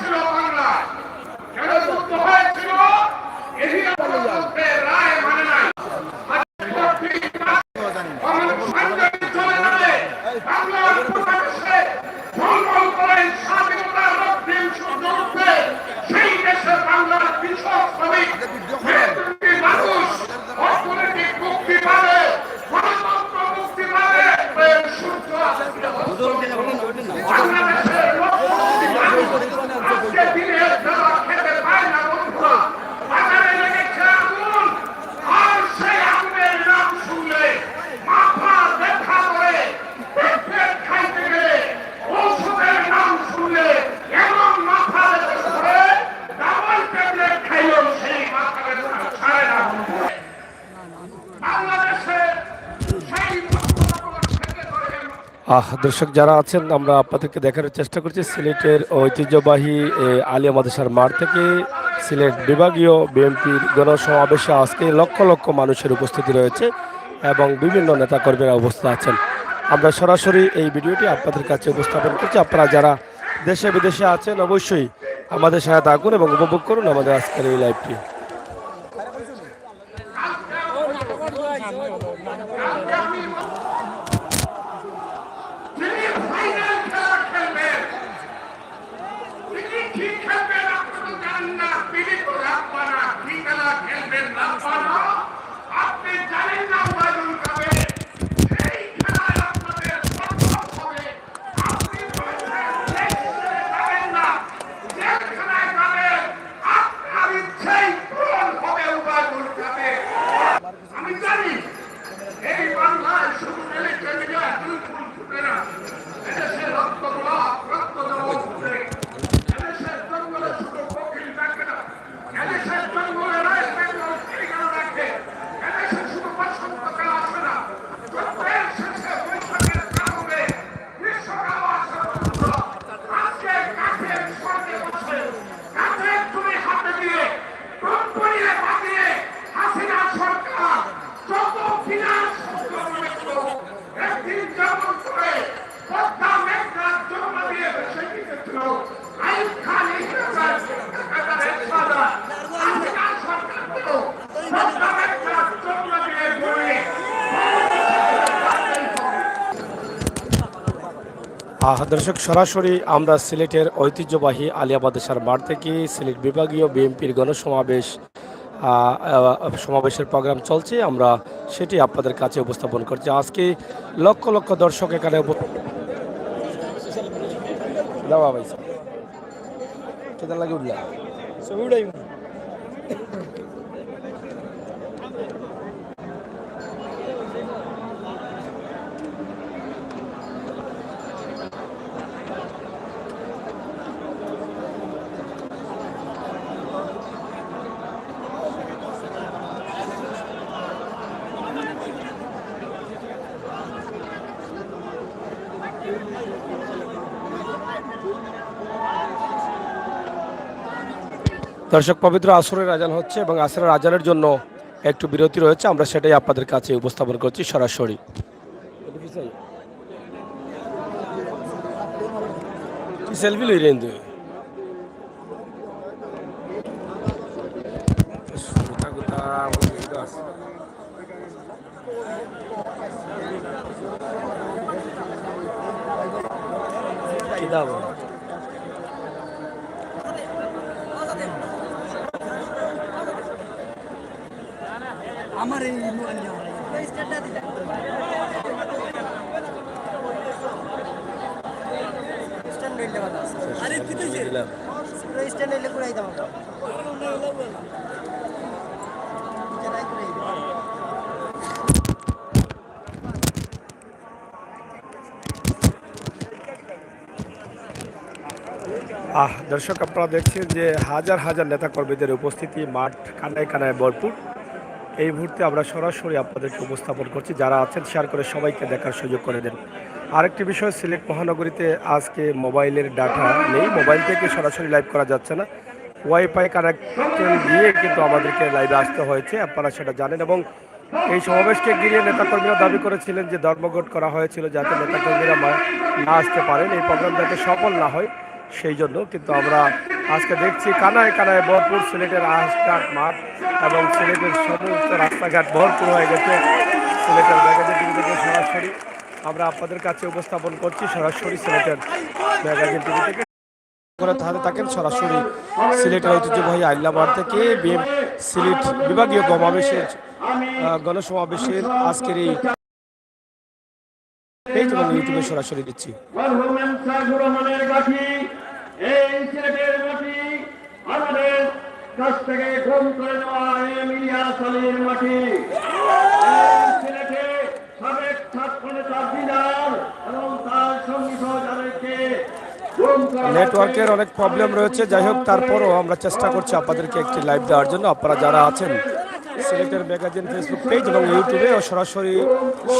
ছিল বাংলায় কেন যুদ্ধ হয়েছিল এই রায় মানে নাই বাংলার পূর্বাদেশে ঝলমল করে স্বাধীনতার রক্তিম সূর্য উঠবে সেই দেশে বাংলার কৃষক শ্রমিক মানুষ অর্থনৈতিক মুক্তি পাবে গণতন্ত্র মুক্তি পাবে সূর্য বাংলাদেশের আজকে দিনের খাবার খেতে পায় না বন্ধুরা বাজারে লেগেছে আগুন আর সেই আগুনের নাম শুনলে মাথা ব্যথা করে পেট খাইতে গেলে ঔষধের নাম শুনলে এমন মাথা ব্যথা করে ডাবল ট্যাবলেট খাইলেও সেই মাথা ব্যথা ছাড়ে না বাংলাদেশে সেই দর্শক যারা আছেন আমরা আপনাদেরকে দেখানোর চেষ্টা করছি সিলেটের ঐতিহ্যবাহী আলিয়া মাদ্রাসার মাঠ থেকে সিলেট বিভাগীয় বিএনপির গণসমাবেশে আজকে লক্ষ লক্ষ মানুষের উপস্থিতি রয়েছে এবং বিভিন্ন নেতাকর্মীরা উপস্থিত আছেন। আমরা সরাসরি এই ভিডিওটি আপনাদের কাছে উপস্থাপন করছি। আপনারা যারা দেশে বিদেশে আছেন অবশ্যই আমাদের সাথে থাকুন এবং উপভোগ করুন আমাদের আজকের এই লাইভটি। আপনি জানেন না ওয়াইদুল কাবে সেই খেলায় আপনাদের সফল হবে আপনি যাবেন না যেখানে যাবেন আপনার ইচ্ছেই পূরণ হবে ওয়াইদুল কাবে। আমি জানি এই বাংলায় শুধু ইলেকশন মিডিয়া দুই ফুল ফুটে না এদেশে রক্ত গোলাপ রক্ত জল ফুটে এদেশের জঙ্গলে শুধু কোকিল ডাকে না এদেশের জঙ্গলে রায় রাখে এদেশে শুধু বসন্তকাল আসে না যুদ্ধের শেষে বৈশাখের কারণে গ্রীষ্মকাল আসে আজকে কাঠের স্বর্গে বসে কাঠের তুমি হাতে দিয়ে কোম্পানিরে বাঁধিয়ে হাসিনা সরকার যত ফিনান্স মনে করো একদিন যেমন করে পদ্মা মেঘনাথ জন্ম দিয়ে ভেসে গিয়েছিল আইব খান ইসলামের হাসিনা সরকার তো পদ্মা মেঘনাথ জন্ম দিয়ে বলে দর্শক সরাসরি আমরা সিলেটের ঐতিহ্যবাহী আলিয়া মাদ্রাসার মাঠ থেকে সিলেট বিভাগীয় বিএনপির সমাবেশের প্রোগ্রাম চলছে আমরা সেটি আপনাদের কাছে উপস্থাপন করছি। আজকে লক্ষ লক্ষ দর্শক এখানে দর্শক পবিত্র আসরের আজান হচ্ছে এবং আসরের আজানের জন্য একটু বিরতি রয়েছে আমরা সেটাই আপনাদের কাছে উপস্থাপন করছি সরাসরি। সেলফি লই রেন্দু আমার এই আরে তুই তো স্ট্যান্ড এলে করে দাও দর্শক আপনারা দেখছেন যে হাজার হাজার নেতাকর্মীদের উপস্থিতি, মাঠ কানায় কানায় ভরপুর। এই মুহূর্তে আমরা সরাসরি আপনাদেরকে উপস্থাপন করছি, যারা আছেন শেয়ার করে সবাইকে দেখার সুযোগ করে দেন। আরেকটি বিষয়, সিলেট মহানগরীতে আজকে মোবাইলের ডাটা নেই, মোবাইল থেকে সরাসরি লাইভ করা যাচ্ছে না, ওয়াইফাই কানেকশন দিয়ে কিন্তু আমাদেরকে লাইভে আসতে হয়েছে, আপনারা সেটা জানেন। এবং এই সমাবেশকে ঘিরে নেতাকর্মীরা দাবি করেছিলেন যে ধর্মঘট করা হয়েছিল যাতে নেতাকর্মীরা না আসতে পারেন, এই প্রোগ্রাম যাতে সফল না হয় সেই জন্য কিন্তু আমরা আজকে দেখছি কানায় কানায় ভরপুর সিলেটের রাস্তাঘাট মাঠ এবং সিলেটের সমস্ত রাস্তাঘাট ভরপুর হয়ে গেছে। সিলেটের ম্যাগাজিন টিভি থেকে সরাসরি আমরা আপনাদের কাছে উপস্থাপন করছি, সরাসরি সিলেটের ম্যাগাজিন টিভি থেকে হাতে থাকেন সরাসরি সিলেটের ঐতিহ্যবাহী আইল্লাবাদ থেকে সিলেট বিভাগীয় গণসমাবেশের আজকের এই ইউটিউবে সরাসরি দিচ্ছি। আমাদের কাছ থেকে ঘুম করে নেওয়া মিলিয়া সালির মাটি সিলেটে সাবেক ছাত্র নেতা দিদার এবং তার সঙ্গী সহযোগীকে নেটওয়ার্কের অনেক প্রবলেম রয়েছে, যাই হোক তারপরও আমরা চেষ্টা করছি আপনাদেরকে একটি লাইভ দেওয়ার জন্য। আপনারা যারা আছেন সিলেটের ম্যাগাজিন ফেসবুক পেজ এবং ইউটিউবে সরাসরি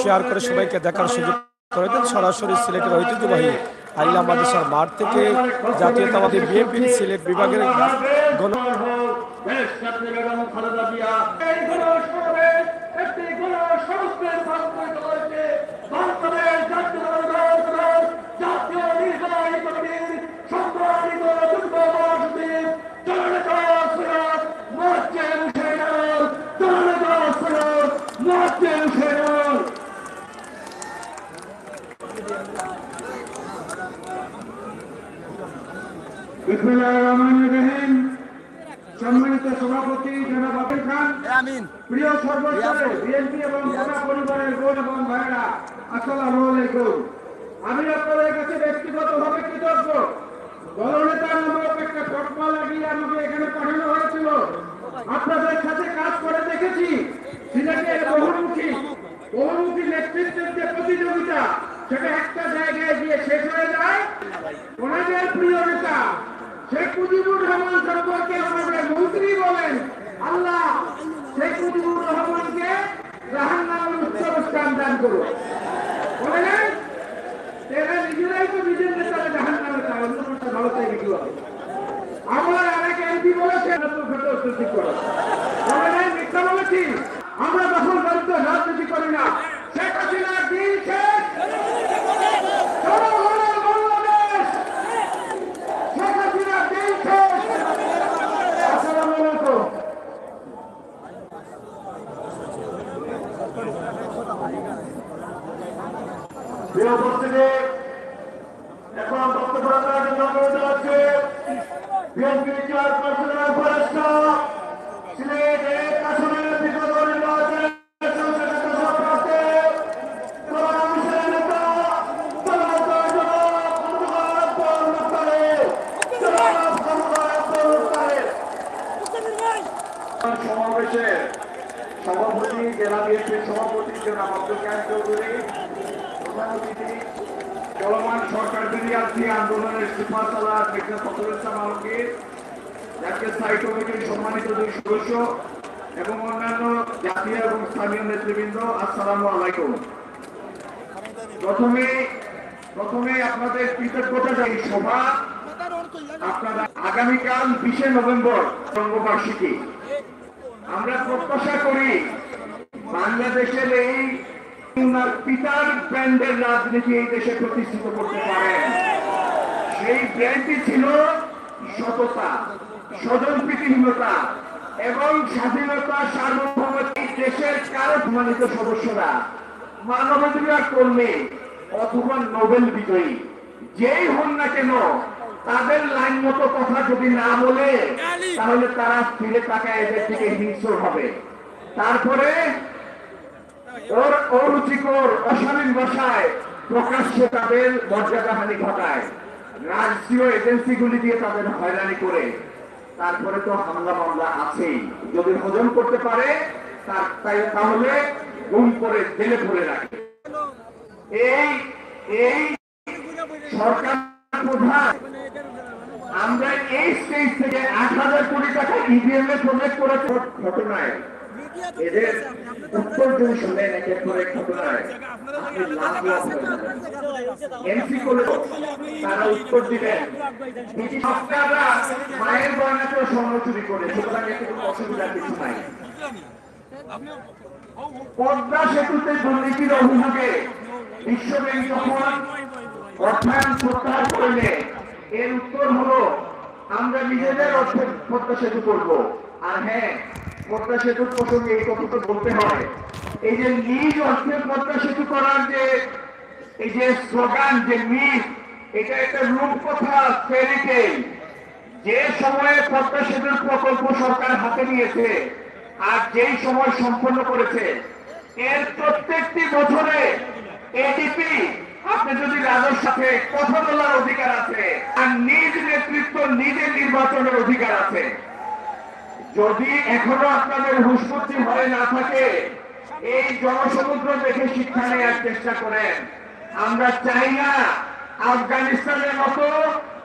শেয়ার করে সবাইকে দেখার সুযোগ করে দেন। সরাসরি সিলেটের ঐতিহ্যবাহী আল্লাহ মাদ্রাসার মাঠ থেকে জাতীয়তাবাদী বিএনপি সিলেট বিভাগের সম্মানিত সভাপতি জনাব আবির খান, প্রিয় সর্বস্তরের বিএনপি এবং গোটা পরিবারের বোন এবং ভাইরা, আসসালামু আলাইকুম। আমি আপনাদের কাছে ব্যক্তিগতভাবে কৃতজ্ঞ। দলনেতা নামক একটা ফটকা লাগিয়ে আমাকে এখানে পাঠানো হয়েছিল। আপনাদের সাথে কাজ করে দেখেছি। সিলেটের বহুমুখী নেতৃত্বের যে প্রতিযোগিতা, সেটা একটা জায়গায় গিয়ে শেষ হয়ে যায়। ওনাদের প্রিয় নেতা শেখ মুজিবুর রহমান সম্পর্কে আমাদের মন্ত্রী বলেন, আল্লাহ শেখ মুজিবুর রহমানকে জাহান্নামের উচ্চস্থান দান করুন। বলেন এরা নিজেরাই তো নিজের নেতারা জাহান্নামে চায়, অন্য কথা ভালো চাই কি হবে। আমার অনেক এমপি বলেছে মিথ্যা বলেছি। আমরা তখন দরিদ্র রাজনীতি করি না। শেখ হাসিনার দিন শেষ, বাংলাদেশ শেখ হাসিনার দিন শেষ। আসসালামু আলাইকুম। প্রিয় উপস্থিতি, এখন বক্তব্য রাখার জন্য অনুরোধ জানাচ্ছি বিএনপি চেয়ারপারসনের উপদেষ্টা সিলেট এক আসনের বিগত নির্বাচনে সমাবেশের সভাপতি, জেলা বিএনপির সভাপতি জনাব আব্দুল কাদের চৌধুরী, প্রধান অতিথি চলমান সরকার বিরোধী আন্দোলনের সুপারসালার মির্জা ফখরুল ইসলাম আলমগীর, জাতীয় স্থায়ী কমিটির সম্মানিত দুই সদস্য এবং অন্যান্য জাতীয় এবং স্থানীয় নেতৃবৃন্দ, আসসালামু আলাইকুম। প্রথমে আপনাদের কৃতজ্ঞতা জানাই। সভা আপনারা আগামীকাল 20শে নভেম্বর জন্মবার্ষিকী, আমরা প্রত্যাশা করি বাংলাদেশের এই পিতার ব্র্যান্ডের রাজনীতি এই দেশে প্রতিষ্ঠিত করতে পারেন। সেই ব্র্যান্ডটি ছিল সততা, স্বজনপ্রীতিহীনতা এবং স্বাধীনতা সার্বভৌমত্ব। দেশের কারো সম্মানিত সদস্যরা, মানবাধিকার কর্মী অথবা নোবেল বিজয়ী যেই হন না কেন, তাদের লাইন মতো কথা যদি না বলে, তাহলে তারা ফিরে তাকায় এদের থেকে হিংস্র হবে। তারপরে ওর অরুচিকর অশালীন ভাষায় প্রকাশ্যে তাদের মর্যাদাহানি ঘটায়, রাষ্ট্রীয় এজেন্সিগুলি দিয়ে তাদের হয়রানি করে। তারপরে তো হামলা মামলা আছেই। যদি হজম করতে পারে তাহলে গুম করে জেলে ভরে রাখে। এই সরকার প্রধান, আমরা এই স্টেজ থেকে 8,000 কোটি টাকা ইভিএম এ প্রজেক্ট করে ঘটনায় এদের উত্তর যদি শুনেন একের পর এক ঘটনায় আপনি লাভ এমসি করলে তারা উত্তর দিবেন। সরকাররা মায়ের গয়নাতেও স্বর্ণ চুরি করে, সুতরাং এতে কোনো অসুবিধার কিছু নাই। পদ্মা সেতুতে দুর্নীতির অভিযোগে বিশ্বব্যাংক যখন অর্থায়ন প্রত্যাহার করলে এর উত্তর হলো আমরা নিজেদের অর্থে পদ্মা সেতু করবো। আর হ্যাঁ, পদ্মা সেতুর প্রসঙ্গে এই কথা তো বলতে হয়, এই যে নিজ অর্থে পদ্মা সেতু করার যে এই যে স্লোগান, যে মিথ, এটা একটা রূপকথা, ফেরিটেল। যে সময়ে পদ্মা সেতুর প্রকল্প সরকার হাতে নিয়েছে আর যেই সময় সম্পন্ন করেছে, এর প্রত্যেকটি বছরে এডিপি, আপনি যদি রাজস্ব সাথে কথা বলার অধিকার আছে, আর নিজ নেতৃত্ব নিজের নির্বাচনের অধিকার আছে। যদি এখনো আপনাদের হুঁশবুদ্ধি হয়ে না থাকে, এই জনসমুদ্র দেখে শিক্ষা নেওয়ার চেষ্টা করেন। আমরা চাই না আফগানিস্তানের মতো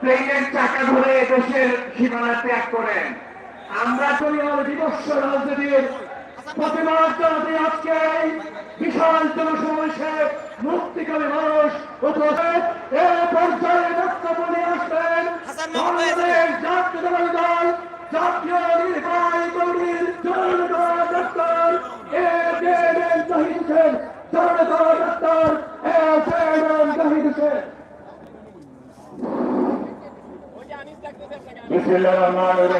প্লেনের চাকা ধরে দেশের সীমানা ত্যাগ করেন। আমরা বিভৎস রাজনীতির প্রতিবাদ জানাতে আজকে এই বিশাল জনসমাবেশে মুক্তিকামী মানুষ উপস্থিত। এ পর্যায়ে বক্তব্য নিয়ে আসবেন বাংলাদেশ জাতীয়তাবাদী দল জাতীয় নির্বাহী কমিটির জননেতা ডক্টর এ.কে.এম. জাহিদ হোসেন, জননেতা ডক্টর এ.কে.এম. জাহিদ হোসেন। বিসমিল্লাহির রহমানির রহিম।